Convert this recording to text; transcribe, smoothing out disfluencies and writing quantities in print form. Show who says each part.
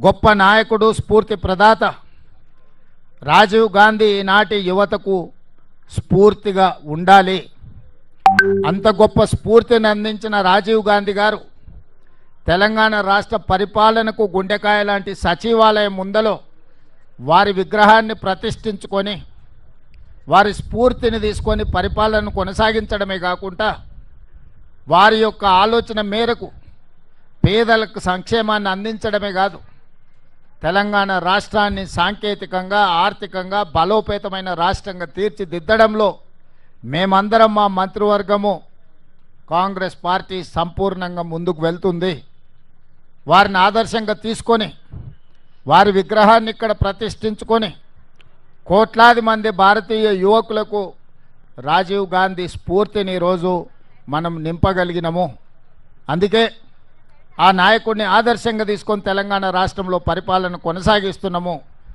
Speaker 1: గొప్ప నాయకుడు, స్ఫూర్తి ప్రదాత రాజీవ్ గాంధీ ఈనాటి యువతకు స్ఫూర్తిగా ఉండాలి. అంత గొప్ప స్ఫూర్తిని అందించిన రాజీవ్ గాంధీ గారు తెలంగాణ రాష్ట్ర పరిపాలనకు గుండెకాయ లాంటి సచివాలయం ముందలో వారి విగ్రహాన్ని ప్రతిష్ఠించుకొని వారి స్ఫూర్తిని తీసుకొని పరిపాలనను కొనసాగించడమే కాకుండా వారి యొక్క ఆలోచన మేరకు పేదలకు సంక్షేమాన్ని అందించడమే కాదు, తెలంగాణ రాష్ట్రాన్ని సాంకేతికంగా, ఆర్థికంగా బలోపేతమైన రాష్ట్రంగా తీర్చిదిద్దడంలో మేమందరం, మా మంత్రివర్గము, కాంగ్రెస్ పార్టీ సంపూర్ణంగా ముందుకు వెళ్తుంది. వారిని ఆదర్శంగా తీసుకొని వారి విగ్రహాన్ని ఇక్కడ ప్రతిష్ఠించుకొని కోట్లాది మంది భారతీయ యువకులకు రాజీవ్ గాంధీ స్ఫూర్తిని ఈరోజు మనం నింపగలిగినము. అందుకే ఆ నాయకుడిని ఆదర్శంగా తీసుకొని తెలంగాణ రాష్ట్రంలో పరిపాలన కొనసాగిస్తున్నాము.